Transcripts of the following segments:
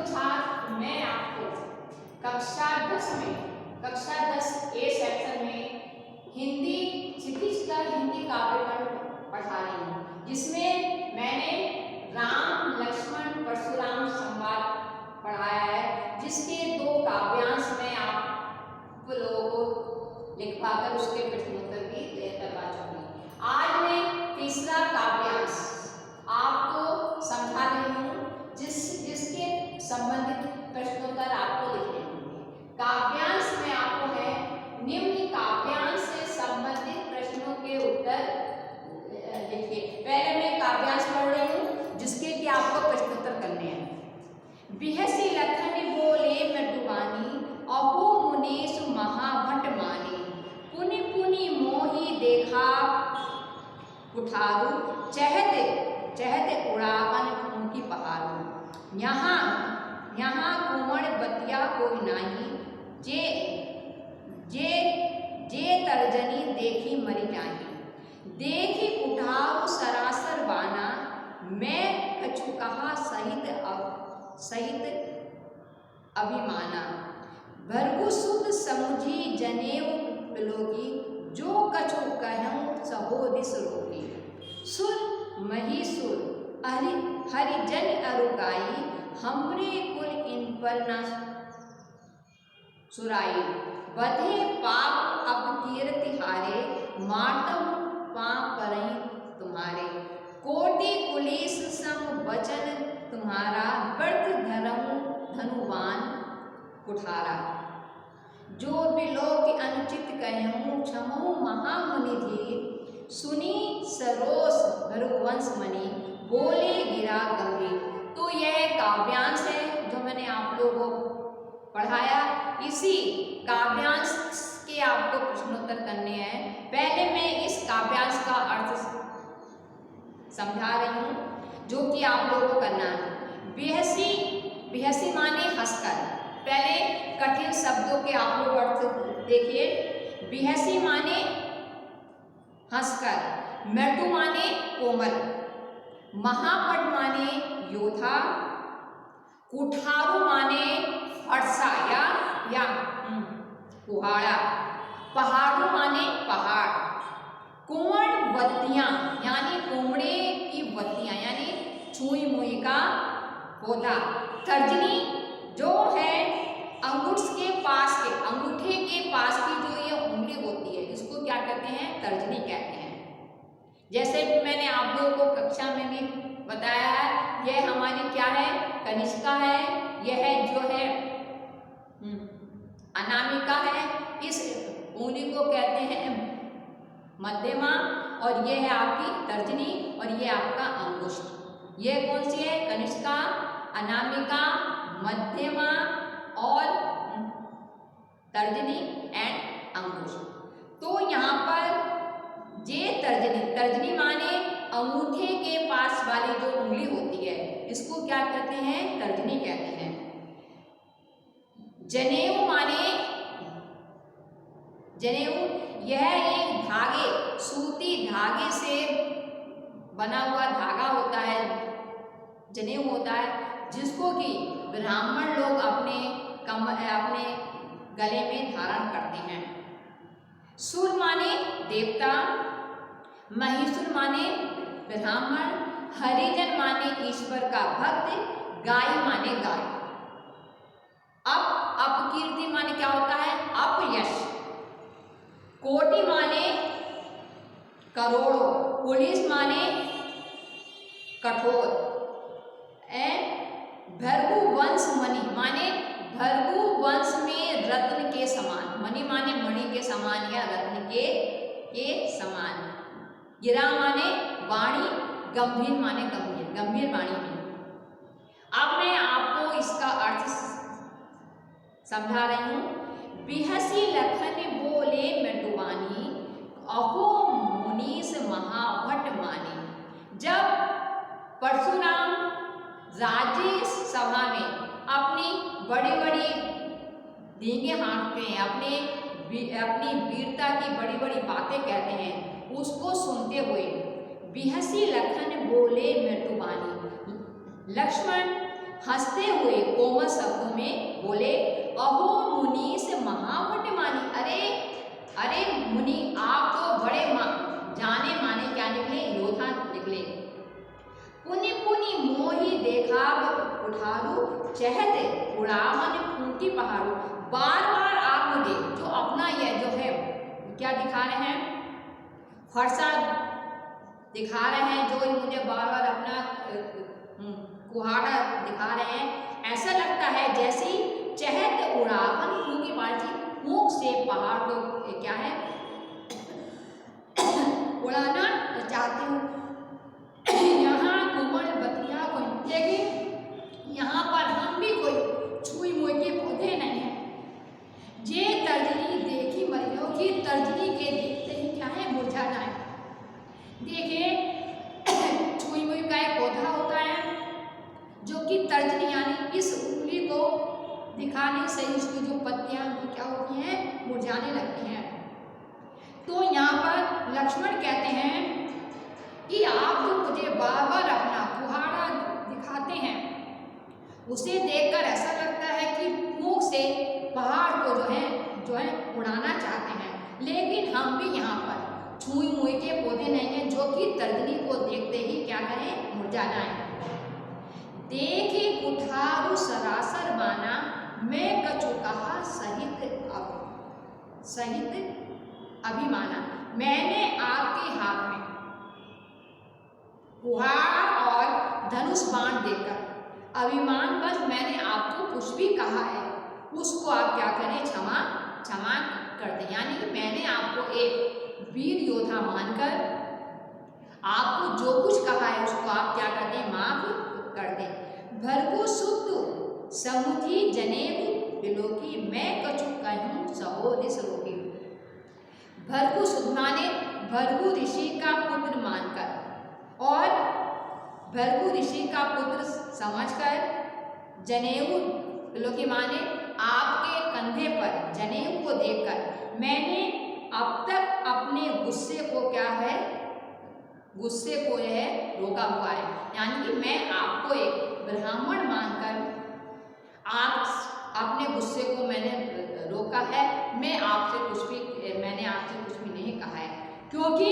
छात्र, मैं आपको कक्षा 10 में कक्षा 10 ए सेक्शन में हिंदी क्षितिज स्तर हिंदी काव्यखंड पढ़ा रही हूँ, जिसमें मैंने राम लक्ष्मण परशुराम संवाद पढ़ाया है, जिसके 2 काव्यांश में आप लोगों को लिखवाकर उसके प्रश्नोत्तर भी करवा चुकी। आज मैं तीसरा काव्यांश आपको समझा रही हूँ, जिसके संबंधित प्रश्नोत्तर आपको लिखने होंगे। काव्यांश में आपको है निम्न काव्यांश से संबंधित प्रश्नों के उत्तर लिखिए। पहले मैं काव्यांश पढ़ रही हूँ, जिसके कि आपको प्रश्नोत्तर करने हैं। बिहसी लखन बोले मृदुवानी, अहो मुनीष महाभट माने, पुनि पुनि मोहि देखा कुठारू, चहत चहत उड़ावन फूंकी पहाड़ू। यहाँ कुंवर बतिया कोई नाही, जे तर्जनी देखी मरी जाही। देखी कुठारू सरासर बाना, मैं कछु कहा सहित अभिमाना। भरगु सुत समुझी जनेऊ बिलोगी, जो कछु कहूँ सहो दिस रोगी। सुर महीसुर हरिजन अरुगाई, हमरे कुल इन पर न सुराई। बधे पाप अब कीर्ति हारे, मातम पाप करई तुम्हारे। कोटि कुलेश सम वचन तुम्हारा, व्रत धनुवान कुठारा। जो बिलोक अनुचित कहूँ क्षमऊ महामुनि धीर, सुनी सरोस भरुवंश मणि, बोले गिरा गंभीर। तो यह काव्यांश है जो मैंने आप लोगों को पढ़ाया। इसी काव्यांश के आपको प्रश्नोत्तर करने हैं। पहले मैं इस काव्यांश का अर्थ समझा रही हूँ, जो कि आप लोगों को करना है। बिहसी माने हंसकर। पहले कठिन शब्दों के आप लोग अर्थ देखिए। बिहसी माने हंसकर, मृदु माने कोमल, महापट माने योद्धा, कुठारू माने फरसा या कुहाड़ा, पहाड़ू माने पहाड़, कुंवर बत्तियां यानी कुमड़े की बत्तियां यानी छुई मुई का पौधा। तर्जनी जो है अंगूठे के पास की जो ये उंगली होती है, इसको क्या कहते हैं? तर्जनी कहते हैं। जैसे मैंने आप लोगों को कक्षा में भी बताया है, यह हमारी क्या है? कनिष्का है, यह जो है अनामिका है, इस उंगली को कहते हैं मध्यमा, और यह है आपकी तर्जनी, और यह आपका अंगुष्ठ। यह कौन सी है? कनिष्का, अनामिका, मध्यमा और तर्जनी एंड अंगुष्ठ। तो यहाँ पर ये तर्जनी माने अंगूठे के पास वाली जो उंगली होती है, इसको क्या कहते हैं? तर्जनी कहते हैं। जनेऊ माने यह एक धागे, सूती धागे से बना हुआ धागा होता है, जनेऊ होता है, जिसको कि ब्राह्मण लोग अपने गले में धारण करते हैं। सुर माने देवता, महीसुर माने ब्राह्मण, हरिजन माने ईश्वर का भक्त, गाय माने गाय। अपकीर्ति माने क्या होता है? अपयश। कोटि माने करोड़ों, पुलिस माने कठोर। भृगु वंश मणि माने भृगु वंश में रत्न के समान, मणि माने मणि के समान या रत्न के समान। गिरा माने वाणी, गंभीर माने गंभीर वाणी में। अब मैं आपको इसका अर्थ समझा रही हूँ। बिहसी लखन बोले मृदुवानी, अहो मुनीष महाभट माने। जब परशुराम राज्य सभा में अपनी बड़ी बड़ी डींगे हाँकते हैं, अपनी वीरता की बड़ी बड़ी बातें कहते हैं, उसको सुनते हुए बिहसी लखन बोले मृदुवानी, लक्ष्मण हंसते हुए कोमल शब्दों में बोले, अहो मुनि से महावट मानी। अरे अरे मुनि, आप तो बड़े जाने माने क्या निकले, योद्धा निकले। पुनि पुनि मोहि देखा उठारू, चहत उड़ावन फूटी पहाड़ू। बार बार आप मुझे जो अपना यह जो है क्या दिखा रहे हैं, फरसा दिखा रहे हैं, जो मुझे बार बार अपना कुहाड़ा दिखा रहे हैं। ऐसा लगता है जैसे चहत उड़ावन फूकी बाल्टी, फूंक से पहाड़ को क्या है उड़ाना चाहती हूँ। यहाँ कोमल बतिया कोई, लेकिन यहाँ पर हम भी कोई छुई मुई के पौधे नहीं हैं। ये तर्जनी देखी मरियों की, तर्जनी के देखते ही क्या है मुरझा जाए। देखिए छुई मुई का एक पौधा होता है जो कि तर्जनी यानी इस उंगली को दिखाने से उसकी जो पत्तियां क्या होती हैं, मुरझाने लगती हैं। तो यहाँ पर लक्ष्मण कहते हैं कि आप जो मुझे बार बार अपना कुहाड़ा दिखाते हैं, उसे देखकर ऐसा लगता है कि फूंक से पहाड़ को जो है उड़ाना चाहते हैं। लेकिन हम भी यहाँ पर छुई मुई के पौधे नहीं हैं जो कि तर्जनी को देखते ही क्या करें, मुरझा जाएं। देखे कुठारू सरासर बाना, मैं कछु कहा सहित अभिमाना। मैंने आपके हाथ में कुहाड़ा और धनुष बाण देकर अभिमान बस मैंने आपको कुछ भी कहा है, उसको आप क्या करें, क्षमा कर दें। यानी कि मैंने आपको एक वीर योद्धा मानकर आपको जो कुछ कहा है उसको आप क्या कर दें, माफ कर दें। भर्गु सुत समुझी जनेऊ बिलोकी, मैं कछु कहूँ सहोदि सरोगी। भर्गु सुत माने भर्गु ऋषि का पुत्र मानकर और भर्गु ऋषि का पुत्र समझकर, जनेऊ बिलोकी माने आपके कंधे पर जनेऊ को देखकर मैंने अब तक अपने गुस्से को क्या है, गुस्से को यह रोका हुआ है। यानी कि मैं आपको एक ब्राह्मण मानकर आप अपने गुस्से को मैंने रोका है। मैंने आपसे कुछ भी नहीं कहा है, क्योंकि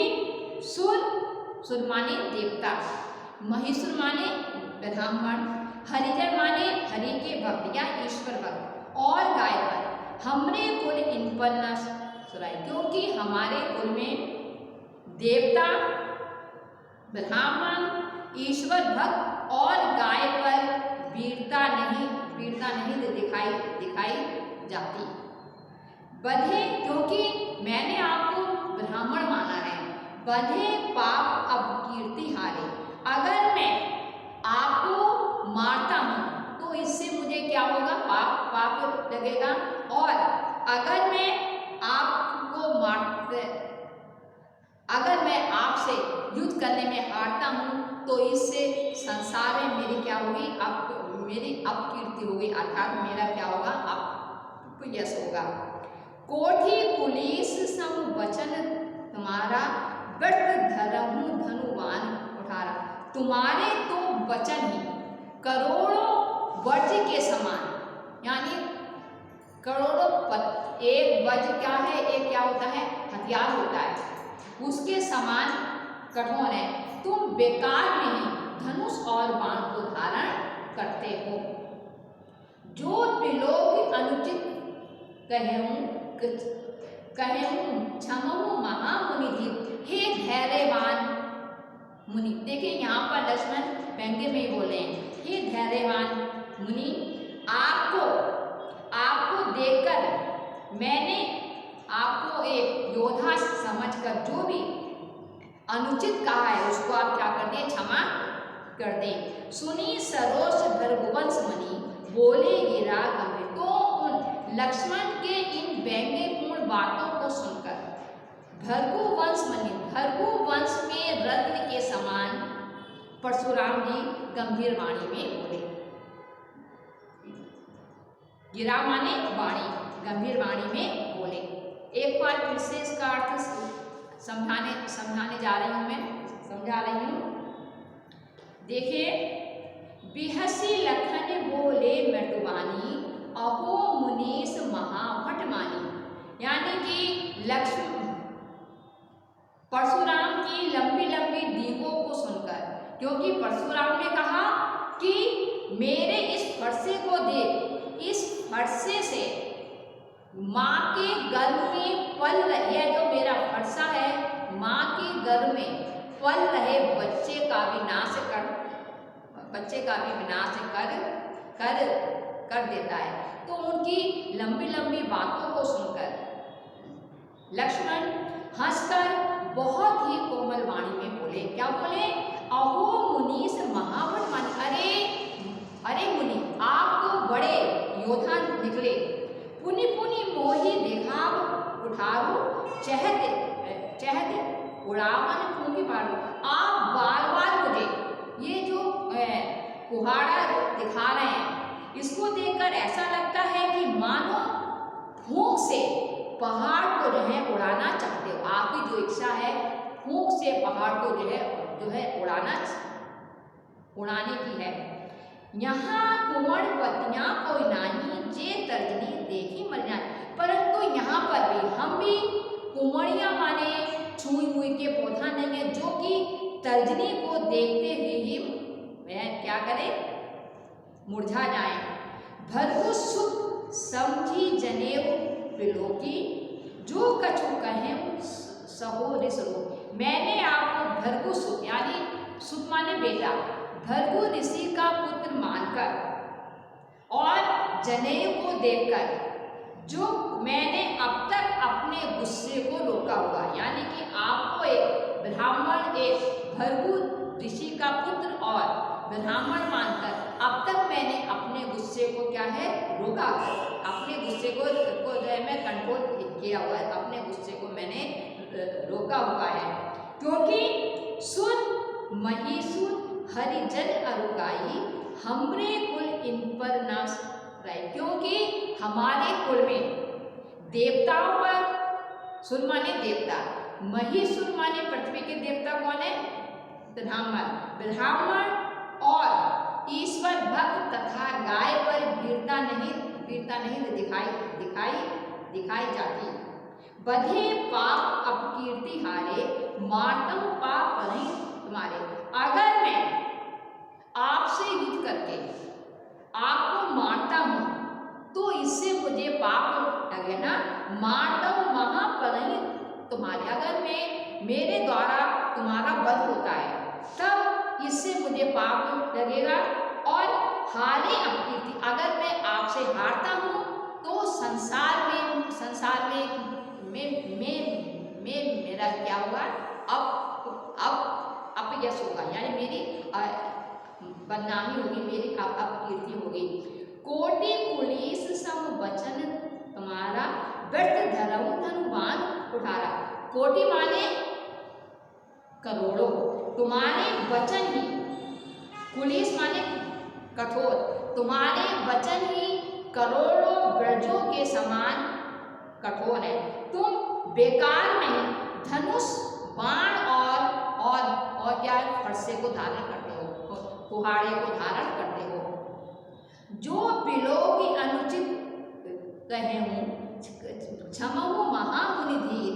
सुर माने देवता, महिषुर माने ब्राह्मण, हरिजन माने हरि के भक्त या ईश्वर भक्त, और गाय पर हमने कुल इन पर न सुराई, क्योंकि हमारे कुल में देवता, ब्राह्मण, ईश्वर भक्त और गाय पर वीरता नहीं दिखाई जाती। बधे, क्योंकि मैंने आपको ब्राह्मण माना है, बधे पाप अब कीर्ति हारे। अगर मैं आपको मारता हूँ तो इससे मुझे क्या होगा, पाप लगेगा। और अगर मैं आपसे युद्ध करने में हारता हूँ तो इससे संसार में मेरी क्या होगी, मेरी अपकीर्ति होगी, अर्थात मेरा क्या होगा, अपयश होगा। कोठी पुलिस सम वचन तुम्हारा, व्रत धरहूं धनुवान उठारा। तुम्हारे तो वचन ही करोड़ों वज्र के समान, यानी करोड़ों एक वज्र क्या है, एक क्या होता है, हथियार होता है, उसके समान कठोर है। तुम बेकार में ही धनुष और बाण को धारण करते हो। जो बिलोक अनुचित कहूँ क्षमहु महामुनि जी, हे धैर्यवान मुनि। देखिए यहाँ पर लक्ष्मण व्यंग्य में ही बोले हैं, हे धैर्यवान मुनि, आपको देखकर मैंने आपको एक योद्धा समझकर जो भी अनुचित कहा है उसको आप क्या कर दें, क्षमा कर दें। सुनी सरोष भृगुवंश मुनि, बोले गिरा गंभीर। तो उन लक्ष्मण के इन व्यंग्यपूर्ण बातों को सुनकर भृगुवंश मुनि, भृगुवंश में रत्न के समान परशुराम जी गंभीर वाणी में बोले। गिरा माने वाणी, गंभीर वाणी में बोले। एक बार फिर से इसका अर्थ समझाने जा रही हूँ, मैं समझा रही हूँ। देखिए, बिहसी लखन बोले मटुआ, क्योंकि परशुराम ने कहा कि मेरे इस फरसे को देख, इस फरसे से माँ के गर्भ में पल रहे, यह जो मेरा फरसा है माँ के गर्भ में पल रहे बच्चे का भी विनाश कर देता है। तो उनकी लंबी लंबी बातों को सुनकर लक्ष्मण हंसकर बहुत ही कोमल वाणी में बोले। क्या बोले? अहो मुनीस महाबल मानी, अरे मुनि आप तो बड़े योद्धा निकले, पुनि पुनि मोहि देखाव उठारो, चहत उड़ावन फूंकी पारो। आप बार बार मुझे ये जो कुहाड़ा दिखा रहे हैं, इसको देखकर ऐसा लगता है कि मानो फूंक से पहाड़ को जो है उड़ाना चाहते हो। आपकी जो इच्छा है फूंक से पहाड़ को जो है उड़ाने की है। यहाँ कुंवर पत्नियां कोई नाही, जे तर्जनी देखी मर जाए। परंतु यहाँ पर भी हम भी कुंवरियां माने छुई हुई के पौधा नहीं है, जो कि तर्जनी को देखते हुए ही वह क्या करे, मुरझा जाए। भरगु सुख समझी जनेऊ बिलोकी, जो कछु कहें सहो रिस रो। मैंने आपको भरगु सुख यानी सुख माने बेटा, भरगु ऋषि का पुत्र मानकर और जनेऊ को देखकर जो मैंने अब तक अपने गुस्से को रोका हुआ, यानी कि आपको एक ब्राह्मण, एक भरगु ऋषि का पुत्र और ब्राह्मण मानकर अब तक मैंने अपने गुस्से को क्या है रोका, अपने गुस्से को जो है मैं कंट्रोल किया हुआ है, अपने गुस्से को मैंने रोका हुआ है। क्योंकि सुन महिषुर हरिजन अरुगाई, हमरे कुल इन पर न रहे। क्योंकि हमारे कुल में देवताओं पर, सुर माने देवता, महिषुर माने पृथ्वी के देवता कौन है? ब्राह्मण और ईश्वर भक्त तथा गाय पर वीरता नहीं दिखाई जाती। बधे पाप अपकीर्ति हारे, मातम पाप नहीं तुम्हारे। अगर मैं आपसे युद्ध करके आपको मारता हूं तो इससे मुझे पाप लगे ना, मारता हूं महापरही तुम्हारे। अगर मेरे द्वारा तुम्हारा वध होता है तब इससे मुझे पाप लगेगा। और हारे अपकीर्ति, अगर मैं आपसे हारता हूं तो संसार में मेरा क्या होगा, अपयश होगा, यानी मेरी बदनामी होगी, मेरी अपकीर्ति होगी। कोटि पुलिस सम वचन तुम्हारा, व्यर्थ धरऊ धनुबान उठारा। कोटि माने करोड़ों, तुम्हारे वचन ही, पुलिस माने कठोर, तुम्हारे वचन ही करोड़ों ब्रजों के समान कठोर है। तुम बेकार में धनुष बाण और क्या फरसे को धारण करते हो, कुहाड़े को धारण करते हो। जो बिलों की अनुचित कहे हूँ, क्षमहु महामुनि धीर,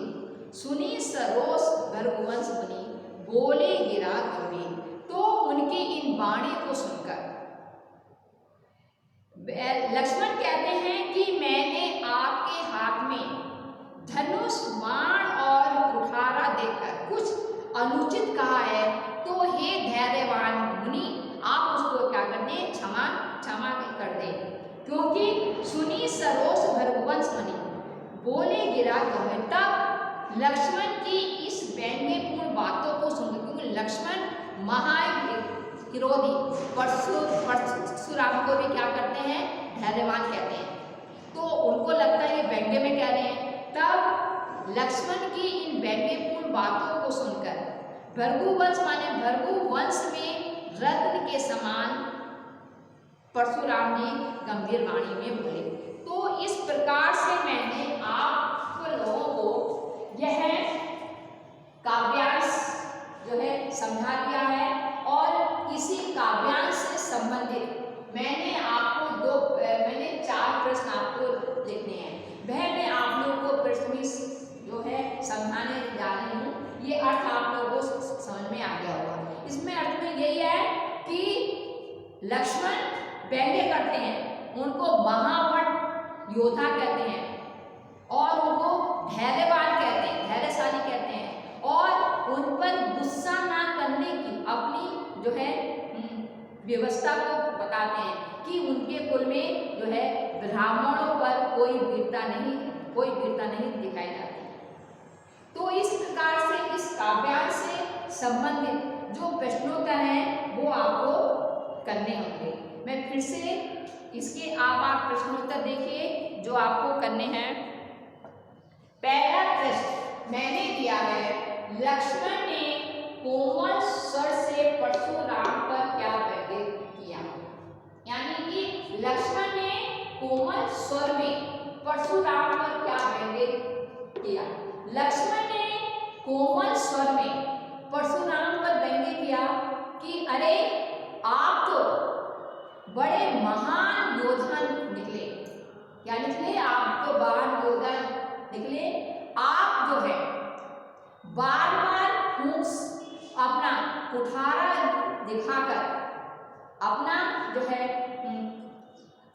सुनी सरोस भरगुवंश मुनि, बोले गिरा गंभीर। तो उनकी इन वाणी को सुनकर लक्ष्मण कहते हैं कि मैंने आपके हाथ में धनुष बाण और कुठारा देखकर कुछ अनुचित कहा है, तो हे धैर्यवान मुनि आप उसको क्या कर दें, क्षमा कर दें। क्योंकि सुनी सरोस भरगुवंश मुनि, बोले गिरा गंभीर। तब लक्ष्मण की इस व्यंग्यपूर्ण बातों को सुनकर, क्योंकि लक्ष्मण महाविरोधी परशुराम को भी क्या करते हैं, धैर्यवान कहते हैं, तो उनको लगता है ये व्यंग्य में कह रहे हैं। तब लक्ष्मण की इन व्यंग्यपूर्ण बातों को सुनकर भृगुवंश माने भृगुवंश में रत्न के समान परशुराम जी गंभीर वाणी में बोले। तो इस प्रकार से मैंने आप लोगों को यह काव्यांश जो है समझा दिया है। और इसी काव्यांश से संबंधित मैंने आपको मैंने 4 प्रश्न आपको लिखने हैं। वह मैं आप लोगों को प्रश्न भी जो है समझाने जा रही हूँ। ये अर्थ आप लोगों को समझ में आ गया होगा। इसमें अर्थ में यही लक्ष्मण व्यंग्य करते हैं, उनको महावट योद्धा कहते हैं और उनको धैर्यवान कहते हैं, धैर्यशाली कहते हैं और उन पर गुस्सा ना करने की अपनी जो है व्यवस्था को बताते हैं कि उनके कुल में जो है ब्राह्मणों पर कोई वीरता नहीं दिखाई जाती। तो इस प्रकार से इस काव्यांश से संबंधित जो प्रश्नोत्तर हैं वो आपको करने होंगे। मैं फिर से इसके आप प्रश्नोत्तर देखिए जो आपको करने हैं। पहला प्रश्न मैंने दिया है, लक्ष्मण ने कोमल स्वर से परशुराम पर क्या व्यंग्य किया। यानी कि लक्ष्मण ने कोमल स्वर में परशुराम पर क्या व्यंग्य किया। लक्ष्मण ने कोमल स्वर में परशुराम पर व्यंग्य किया कि अरे आप तो बड़े महान योद्धा निकले। क्या निकले? आप तो महान योद्धा निकले। आप जो है बार बार अपना कुठारा दिखाकर, अपना जो है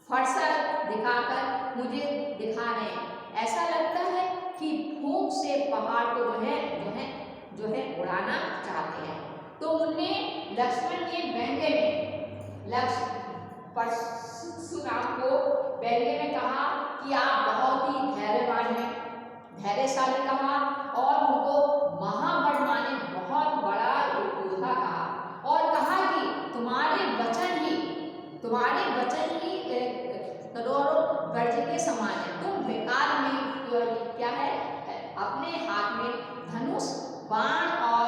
फरसा दिखाकर मुझे दिखा रहे हैं। ऐसा लगता है कि फूंक से पहाड़ को जो है उड़ाना चाहते हैं। तो उनने लक्ष्मण के व्यंग्य में परशुराम को व्यंग्य में कहा कि आप बहुत ही धैर्यवान हैं, धैर्यशाली कहा और उनको महाबड़ माने बहुत बड़ा योद्धा कहा और कहा कि तुम्हारे वचन ही करोड़ों वर्ष के समान है। तुम बेकार में क्या है अपने हाथ में धनुष बाण और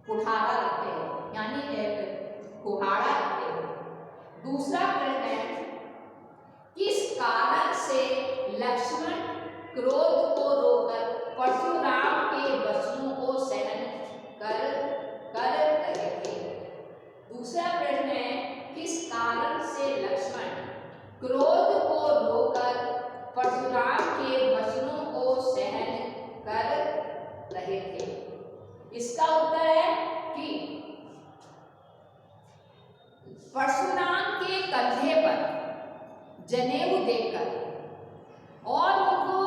कुठारा रखते हो, यानी कुहाड़ा रखते हो। दूसरा प्रश्न है, किस कारण से लक्ष्मण क्रोध को रोककर परशुराम के वचनों को सहन कर रहे थे। दूसरा प्रश्न है, किस कारण से लक्ष्मण क्रोध को रोककर परशुराम के वचनों को सहन कर रहे थे। इसका उत्तर है कि परशुराम के कंधे पर जनेऊ देखकर और उनको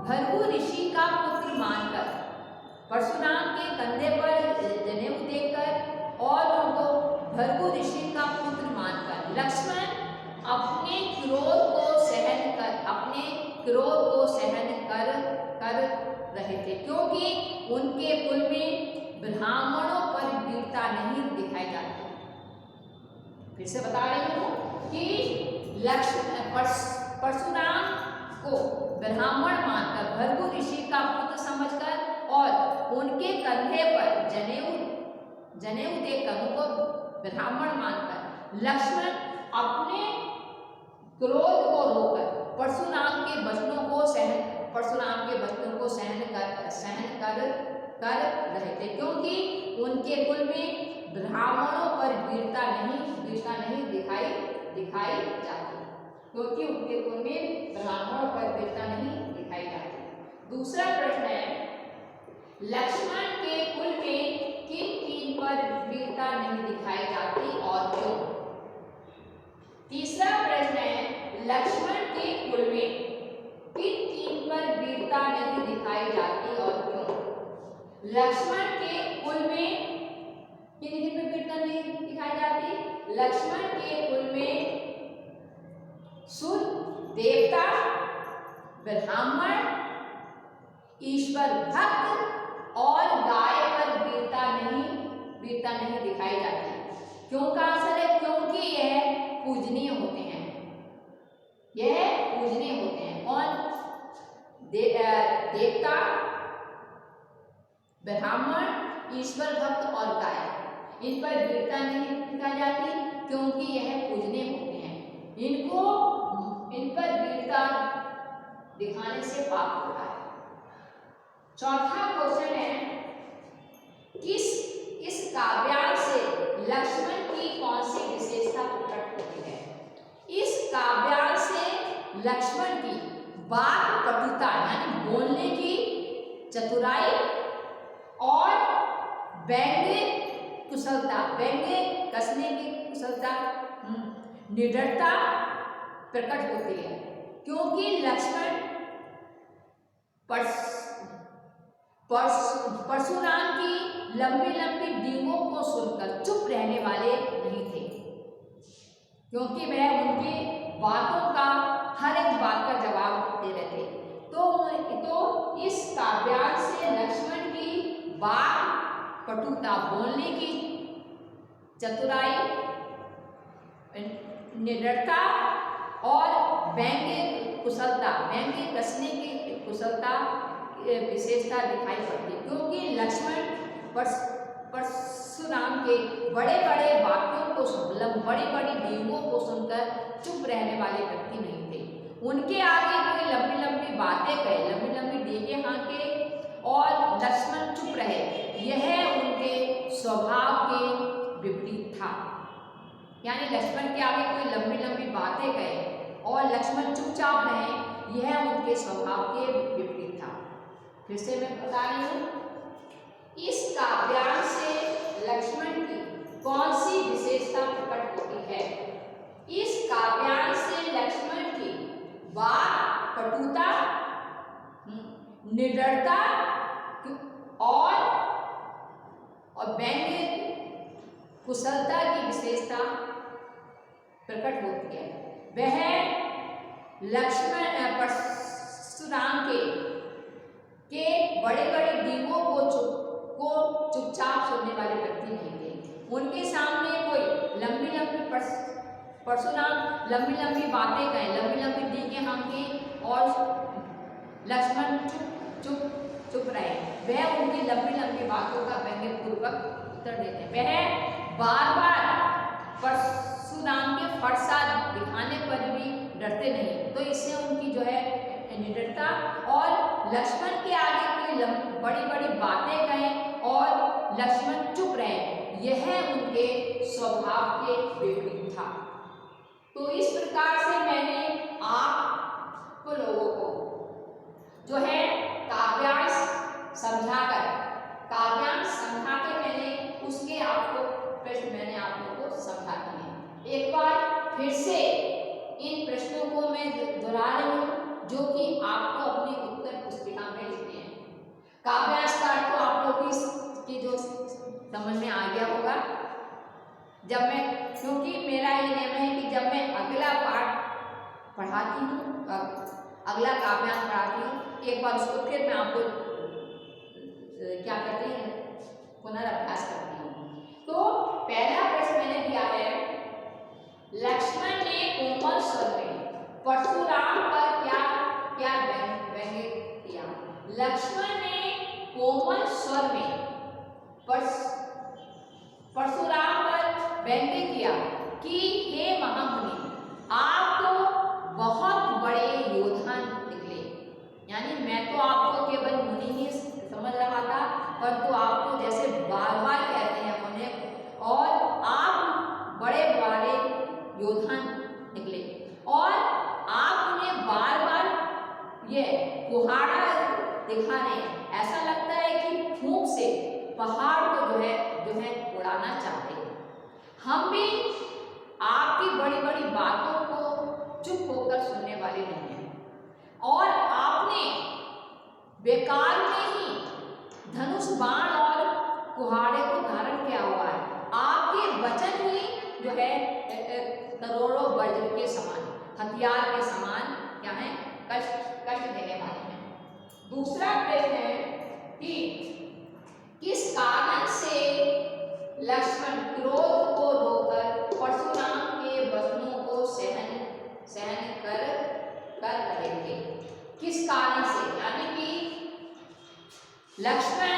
भृगु ऋषि का पुत्र मानकर, परशुराम के कंधे पर जनेऊ देखकर और उनको भृगु ऋषि का पुत्र मानकर लक्ष्मण अपने क्रोध को सहन कर रहे थे, क्योंकि उनके कुल में ब्राह्मणों पर वीरता नहीं दिखाई जाती। फिर से बता रही हूँ कि परशुराम को ब्राह्मण मानकर, भृगु ऋषि का पुत्र समझकर और उनके कंधे पर जनेऊ देखकर, उनको ब्राह्मण मानकर लक्ष्मण अपने क्रोध को रोककर परशुराम के वचनों को सहन कर रहे थे, क्योंकि उनके कुल में ब्राह्मणों पर वीरता नहीं दिखाई जाती, क्योंकि उनके कुल में ब्राह्मणों पर वीरता नहीं दिखाई जाती। दूसरा प्रश्न है, लक्ष्मण के कुल में किन पर वीरता नहीं दिखाई जाती और क्यों। तीसरा प्रश्न है, लक्ष्मण के कुल में किन पर वीरता नहीं दिखाई जाती और क्यों। लक्ष्मण के कुल में किन पर वीरता नहीं दिखाई जाती। लक्ष्मण के कुल में शुद्ध देवता, ब्राह्मण, ईश्वर भक्त और गाय पर वीरता नहीं दिखाई जाती। क्यों का आंसर है, क्योंकि यह पूजनीय होते हैं। कौन? देवता, ब्राह्मण, ईश्वर भक्त और गाय, इन पर वीरता नहीं दिखाई जाती क्योंकि यह पूजनीय होते हैं। इन पर वीरता दिखाने से पाप होता है। चौथा क्वेश्चन है, इस काव्यांश से लक्ष्मण की कौन सी विशेषता प्रकट होती है। इस काव्यांश से लक्ष्मण की वाक पटुता यानी बोलने की चतुराई और व्यंग्य कुशलता, व्यंग्य कसने की कुशलता, निडरता प्रकट होती है, क्योंकि लक्ष्मण परशुराम की लंबी लंबी डींगों को सुनकर चुप रहने वाले नहीं थे, क्योंकि वह उनकी बातों का हर एक बात का जवाब दे रहे थे। तो इस काव्यांश से लक्ष्मण की वाक पटुता, बोलने की चतुराई, निडरता और व्यंग्य कुशलता, व्यंग्य कसने की कुशलता विशेषता दिखाई पड़ती, क्योंकि लक्ष्मण परशुराम के बड़े बड़े वाक्यों को बड़ी बड़ी डींगों को सुनकर चुप रहने वाले व्यक्ति नहीं थे। उनके आगे कोई लंबी लंबी बातें कहे, लंबी लंबी डींगे हाँके और लक्ष्मण चुप रहे, यह उनके स्वभाव के विपरीत था। यानी लक्ष्मण के आगे कोई लंबी लंबी बातें कहे और लक्ष्मण चुपचाप रहे, यह उनके स्वभाव के विपरीत था। फिर से मैं बता रही हूँ, इस काव्यांश से लक्ष्मण की कौन सी विशेषता प्रकट होती है? इस काव्यांश से लक्ष्मण की वाक पटुता, निडरता और व्यंग्य कुशलता की विशेषता प्रकट होती है। वह लक्ष्मण परशुराम के बड़े बड़े डींगों को चुपचाप सुनने वाले व्यक्ति नहीं थे। उनके सामने कोई लंबी लंबी परशुराम लंबी लंबी बातें कहें, लंबी लंबी डींगे हाँके और लक्ष्मण चुप रहे, वह उनकी लंबी लंबी बातों का व्यंग्यपूर्वक उत्तर देते हैं। वह बार बार परशुराम के फरसाद दिखाने पर भी डरते नहीं, तो इससे उनकी जो है निडरता, और लक्ष्मण के आगे कोई बड़ी बड़ी बातें कहें और लक्ष्मण चुप रहे, यह उनके स्वभाव के विपरीत था। तो इस प्रकार से मैंने आप लोगों को जो है काव्यांश समझाकर मैंने उसके आपको प्रश्न मैंने आप लोगों को समझा दिए। एक बार फिर से इन प्रश्नों को मैं दोहरा रही हूँ, जो कि आपको अपनी उत्तर पुस्तिका में लिखने हैं। काव्यांश का अर्थ तो आप लोग की जो समझ में आ गया होगा। जब मैं, क्योंकि मेरा ये नियम है कि जब मैं अगला पाठ पढ़ाती हूँ, अगला काव्यांश पढ़ाती हूँ, एक बार उसको फिर मैं आपको क्या कहते हैं पुनर्अभ्यास करती हूँ। तो पहला प्रश्न मैंने दिया है, लक्ष्मण ने कोमल स्वर में परशुराम पर क्या व्यंग्य किया? लक्ष्मण ने कोमल स्वर में परशुराम पर व्यंग्य किया कि हे महामुनि, आप तो बहुत बड़े योद्धा निकले। यानी मैं तो आपको केवल मुनि ही समझ रहा था, परंतु आप तो जैसे बार बार कहते हैं उन्हें, और आप बड़े बड़े योद्धा निकले, और आप उन्हें बार बार ये कुहाड़ा दिखा रहे हैं। ऐसा लगता है कि फूंक से पहाड़ को जो है उड़ाना चाहते हैं। हम भी आपकी बड़ी बड़ी बातों को चुप होकर सुनने वाले नहीं हैं, और आपने बेकार में ही धनुष बाण और कुहाड़े को धारण किया हुआ है। आपके वचन ही जो है करोड़ों वज्र के समान, हथियार के समान क्या है, कष्ट देने वाले हैं। दूसरा प्रश्न है कि किस कारण से लक्ष्मण क्रोध को रोककर परशुराम के वचनों को सहन कर रहे थे? किस कारण से? यानी कि लक्ष्मण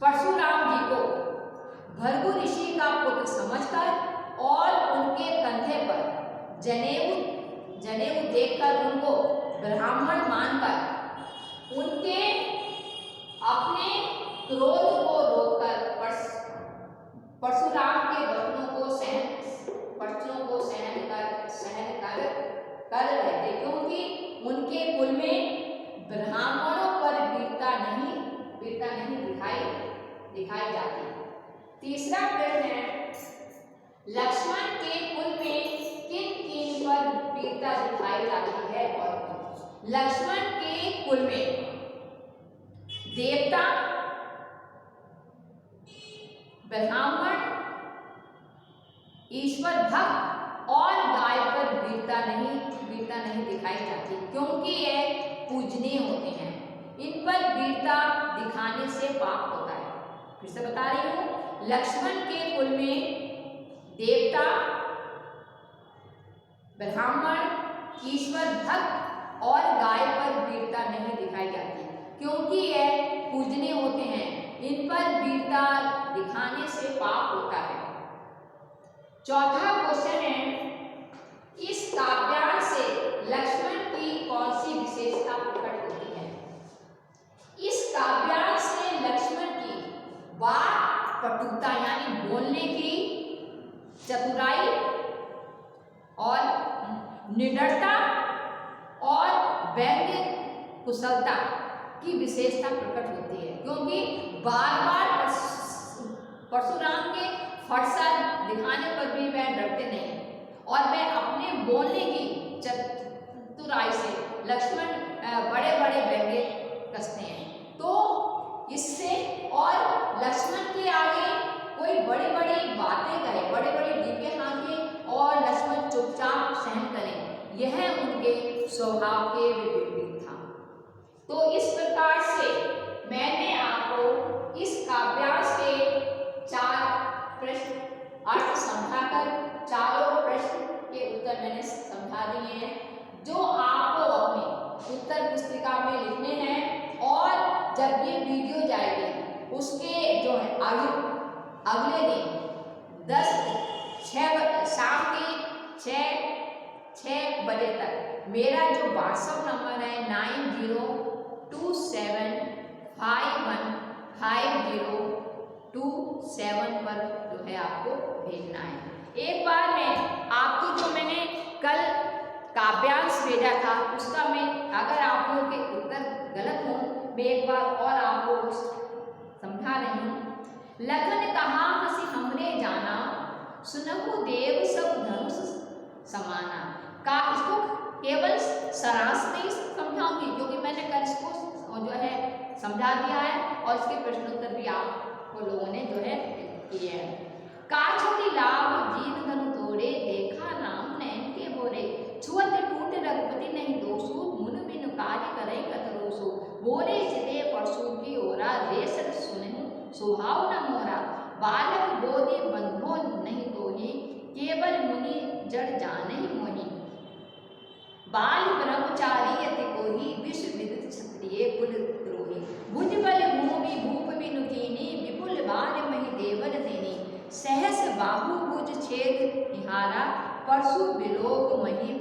परशुराम जी को भृगु ऋषि का पुत्र समझकर और उनके कंधे पर जनेऊ देखकर उनको ब्राह्मण मानकर उनके अपने क्रोध को रोककर परशुराम के वचनों को सहन कर रहे थे, क्योंकि उनके कुल में ब्राह्मणों पर वीरता नहीं दिखाई जाती। वीरता दिखाई जाती है। और लक्ष्मण के कुल में देवता, ब्राह्मण, ईश्वर भक्त और गाय पर वीरता नहीं दिखाई जाती, क्योंकि ये पूजनीय होते हैं। इन पर वीरता दिखाने से पाप होता है। फिर से बता रही हूँ, लक्ष्मण के कुल में देवता, ब्राह्मण, ईश्वर भक्त और गाय पर वीरता नहीं दिखाई जाती, क्योंकि ये पूजनीय होते हैं। इन पर वीरता दिखाने से पाप होता है। चौथा क्वेश्चन है, इस काव्यांश से लक्ष्मण की कौन सी विशेषता प्रकट होती है? इस काव्यांश से लक्ष्मण की वाक पटुता यानी बोलने की चतुराई और निडरता और व्यंग्य कुशलता की विशेषता प्रकट होती है, क्योंकि बार बार परशुराम के फरसा दिखाने पर भी वह डरते नहीं और वह अपने बोलने की चतुराई से लक्ष्मण बड़े बड़े व्यंग्य कसते हैं। तो इससे और लक्ष्मण के आगे कोई बड़ी बड़ी बातें कहे, बड़े बड़े डीके हाँके और लक्ष्मण चुपचाप सहन करें, यह उनके स्वभाव के विपरीत था। तो इस प्रकार से मैंने आपको इस काव्यांश के 4 प्रश्न अर्थ समझाकर चारों प्रश्न के उत्तर मैंने समझा दिए हैं, जो आपको अपनी उत्तर पुस्तिका में लिखने हैं। और जब ये वीडियो जाएगी उसके जो है अगले दिन 6 शाम के 6 बजे तक मेरा जो व्हाट्सएप नंबर है 9027515027 पर जो है आपको भेजना है। एक बार में आपको जो मैंने कल काव्यांश भेजा था उसका मैं अगर आप लोगों के उत्तर गलत हो, मैं एक बार और आपको समझा रही हूँ। लखन कहा हंसी हमरे जाना, सुनहु देव सब धनुष समाना। का इसको केवल सारांश नहीं समझाऊंगी, क्योंकि मैंने कल इसको जो है समझा दिया है और इसके प्रश्नोत्तर भी आप लोगों ने जो है किए हैं। काछुकी लाभ जीत धनु तोड़े, देखा राम नैन के बोरे, छुअत टूट रघुपति नहीं दोषु, मुन बिनु कार्य करे कतरोसु, बोरे चिते परशु की ओरा, रेसर सुनहु स्वभाव न मोरा, बालक बोधि बंधो नहीं तोहि, केवल मुनि जड़ जाने मोहि, बाल ब्रह्मचारी यति कोहि, विश्व विदित क्षत्रिय कुल द्रोही, भुजबल भूमि भूप बिनु कीनी, विपुल बार महि देवन देनी, सहस बाहु भुज छेद निहारा, परशु विलोक मही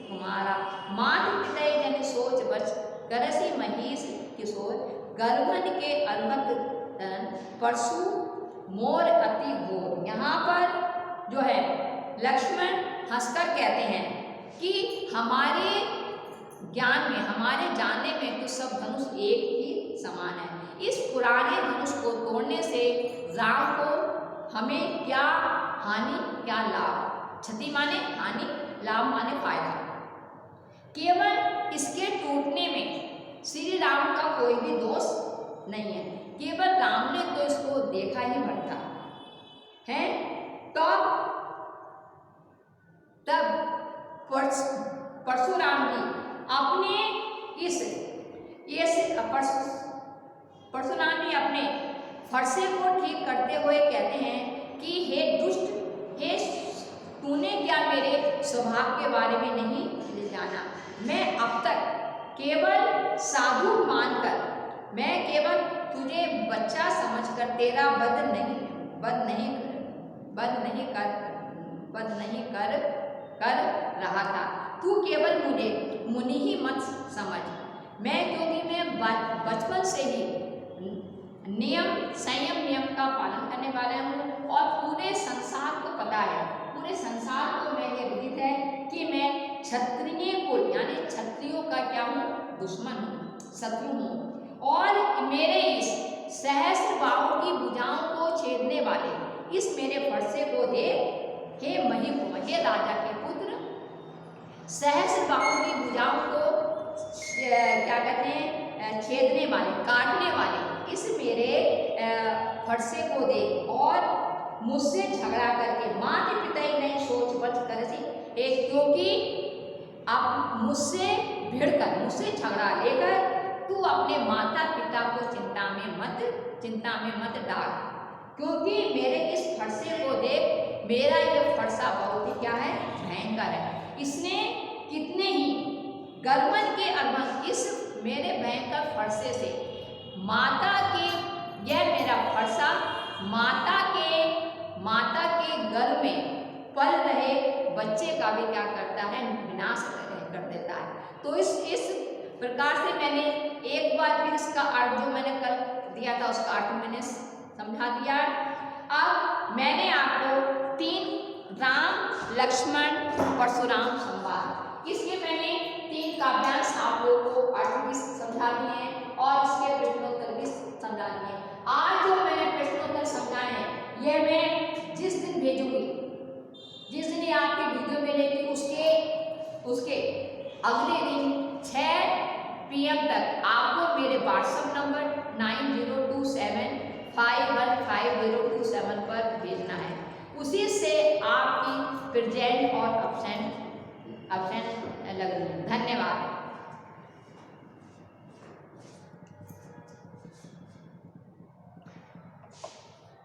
कुमारा, मान पितय जन सोच बच, करसी महिष किशोर, गर्भन के अर्भक तन, परशु मोर अति घोर। यहाँ पर जो है लक्ष्मण हंसकर कहते हैं कि हमारे ज्ञान में, हमारे जानने में तो सब धनुष एक ही समान है। इस पुराने धनुष को तोड़ने से राम को हमें क्या हानि क्या लाभ, क्षति माने हानि, लाभ माने फायदा। केवल इसके टूटने में श्री राम का कोई भी दोष नहीं है, केवल राम ने तो इसको देखा ही भरता है। तब परशुराम जी अपने परशुराम जी अपने फरसे को ठीक करते हुए कहते हैं कि हे दुष्ट, हे तूने क्या मेरे स्वभाव के बारे में नहीं जाना। मैं अब तक केवल साधु मानकर, मैं केवल तुझे बच्चा समझकर तेरा वध नहीं कर रहा था। तू केवल मुझे मुनि ही मत समझ। क्योंकि मैं बचपन से ही संयम नियम का पालन करने वाला हूँ और पूरे संसार को पता है, पूरे संसार को मैं ये विदित है कि मैं क्षत्रिय कुल यानी क्षत्रियों का क्या हूँ, दुश्मन हूँ, शत्रु हूँ। और मेरे इस सहस्त्र बाहु की भुजाओं को छेदने वाले इस मेरे फरसे को दे, हे महिम, हे राजा के पुत्र, सहस्र बाहु की भुजाओं को क्या कहते हैं, छेदने वाले, काटने वाले इस मेरे फरसे को देख और मुझसे झगड़ा करके माते पिता ही नहीं सोच बच कर से एक, क्योंकि अब मुझसे भिड़कर, मुझसे झगड़ा लेकर तू अपने माता पिता को चिंता में मत डाल, क्योंकि मेरे इस फरसे को देख, मेरा ये फरसा बहुत ही क्या है, भयंकर है। इसने कितने ही गर्वन के अर्बन इस मेरे भयंकर फरसे से माता के, यह मेरा फरसा माता के गर्भ में पल रहे बच्चे का भी क्या करता है, विनाश कर देता है। तो इस प्रकार से मैंने एक बार फिर इसका अर्थ जो मैंने कल दिया था उसका अर्थ मैंने समझा दिया। अब मैंने आपको 3 राम लक्ष्मण परशुराम संवाद, इसके मैंने 3 काव्यांश आप लोगों को अर्थ भी समझा दिए हैं और इसके प्रश्नोत्तर भी समझा दिए हैं। आज जो मैंने प्रश्नोत्तर समझाए हैं यह मैं जिस दिन भेजूंगी, जिस दिन आपकी वीडियो मिलेगी उसके अगले दिन 6 PM तक आपको मेरे व्हाट्सएप नंबर 9027515027 पर भेजना है। उसी से आपकी प्रेजेंट और अब्सेंट लगनी है। धन्यवाद।